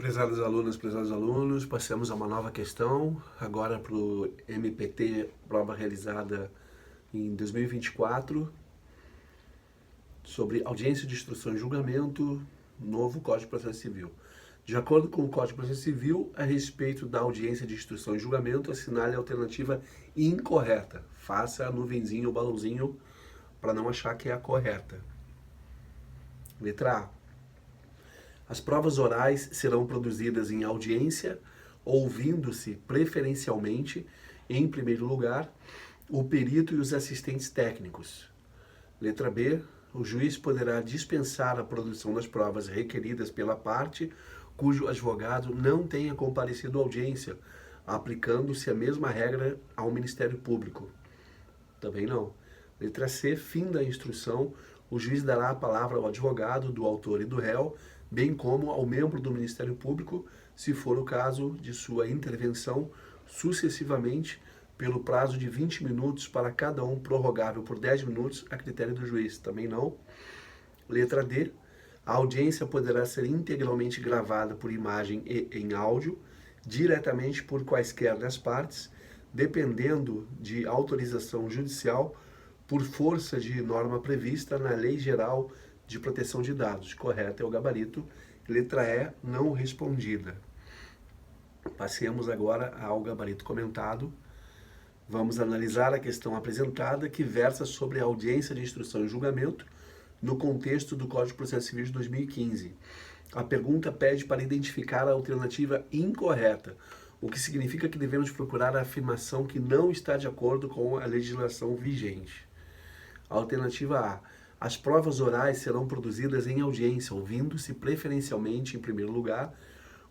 Prezadas alunas, prezados alunos, passamos a uma nova questão, agora para o MPT, prova realizada em 2024, sobre audiência de instrução e julgamento, novo Código de Processo Civil. De acordo com o Código de Processo Civil, a respeito da audiência de instrução e julgamento, assinale a alternativa incorreta. Faça a nuvenzinha, o balãozinho, para não achar que é a correta. Letra A. As provas orais serão produzidas em audiência, ouvindo-se preferencialmente, em primeiro lugar, o perito e os assistentes técnicos. Letra B. O juiz poderá dispensar a produção das provas requeridas pela parte cujo advogado não tenha comparecido à audiência, aplicando-se a mesma regra ao Ministério Público. Também não. Letra C. Fim da instrução, o juiz dará a palavra ao advogado do autor e do réu, bem como ao membro do Ministério Público, se for o caso de sua intervenção, sucessivamente, pelo prazo de 20 minutos para cada um, prorrogável por 10 minutos, a critério do juiz. Também não. Letra D. A audiência poderá ser integralmente gravada por imagem e em áudio, diretamente por quaisquer das partes, dependendo de autorização judicial, por força de norma prevista na Lei Geral de Proteção de Dados. Correto é o gabarito. Letra E, não respondida. Passemos agora ao gabarito comentado. Vamos analisar a questão apresentada que versa sobre a audiência de instrução e julgamento no contexto do Código de Processo Civil de 2015. A pergunta pede para identificar a alternativa incorreta, o que significa que devemos procurar a afirmação que não está de acordo com a legislação vigente. Alternativa A. As provas orais serão produzidas em audiência, ouvindo-se preferencialmente, em primeiro lugar,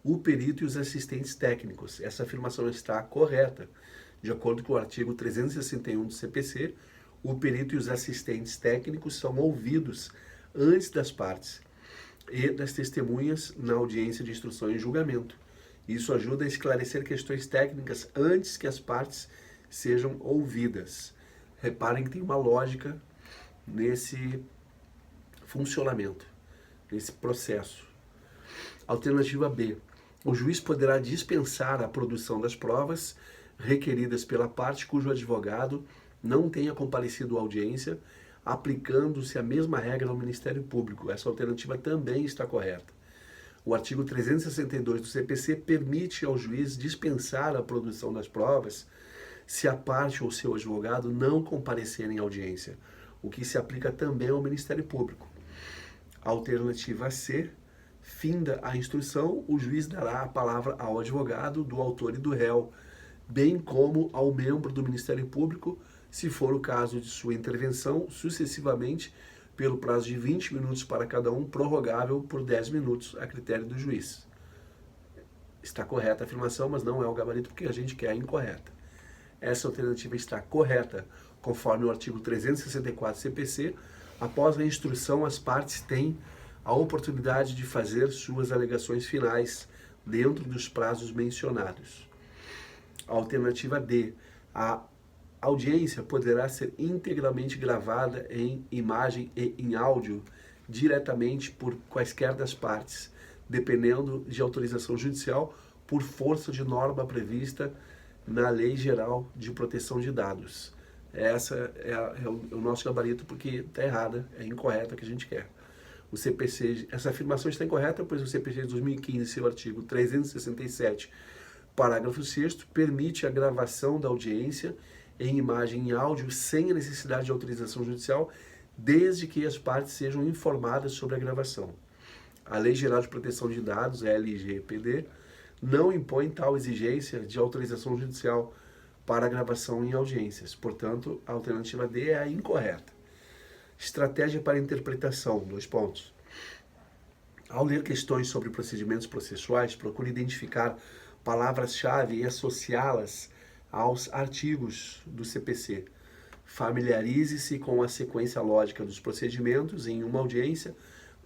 o perito e os assistentes técnicos. Essa afirmação está correta. De acordo com o artigo 361 do CPC, o perito e os assistentes técnicos são ouvidos antes das partes e das testemunhas na audiência de instrução e julgamento. Isso ajuda a esclarecer questões técnicas antes que as partes sejam ouvidas. Reparem que tem uma lógica nesse funcionamento, nesse processo. Alternativa B. O juiz poderá dispensar a produção das provas requeridas pela parte cujo advogado não tenha comparecido à audiência, aplicando-se a mesma regra ao Ministério Público. Essa alternativa também está correta. O artigo 362 do CPC permite ao juiz dispensar a produção das provas se a parte ou seu advogado não comparecerem à audiência, o que se aplica também ao Ministério Público. Alternativa C, finda a instrução, o juiz dará a palavra ao advogado do autor e do réu, bem como ao membro do Ministério Público, se for o caso de sua intervenção, sucessivamente, pelo prazo de 20 minutos para cada um, prorrogável por 10 minutos, a critério do juiz. Está correta a afirmação, mas não é o gabarito porque a gente quer a incorreta. Essa alternativa está correta, conforme o artigo 364 CPC. Após a instrução, as partes têm a oportunidade de fazer suas alegações finais dentro dos prazos mencionados. Alternativa D. A audiência poderá ser integralmente gravada em imagem e em áudio diretamente por quaisquer das partes, dependendo de autorização judicial por força de norma prevista na Lei Geral de Proteção de Dados. Essa é o nosso gabarito porque está errada, é incorreta que a gente quer. O CPC, essa afirmação está incorreta, pois o CPC de 2015, seu artigo 367, parágrafo 6º, permite a gravação da audiência em imagem e áudio sem a necessidade de autorização judicial, desde que as partes sejam informadas sobre a gravação. A Lei Geral de Proteção de Dados, LGPD, não impõe tal exigência de autorização judicial para a gravação em audiências. Portanto, a alternativa D é a incorreta. Estratégia para interpretação, 2 pontos. Ao ler questões sobre procedimentos processuais, procure identificar palavras-chave e associá-las aos artigos do CPC. Familiarize-se com a sequência lógica dos procedimentos em uma audiência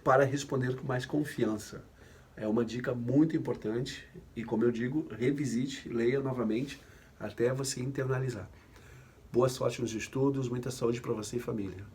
para responder com mais confiança. É uma dica muito importante e, como eu digo, revisite, leia novamente até você internalizar. Boa sorte nos estudos, muita saúde para você e família.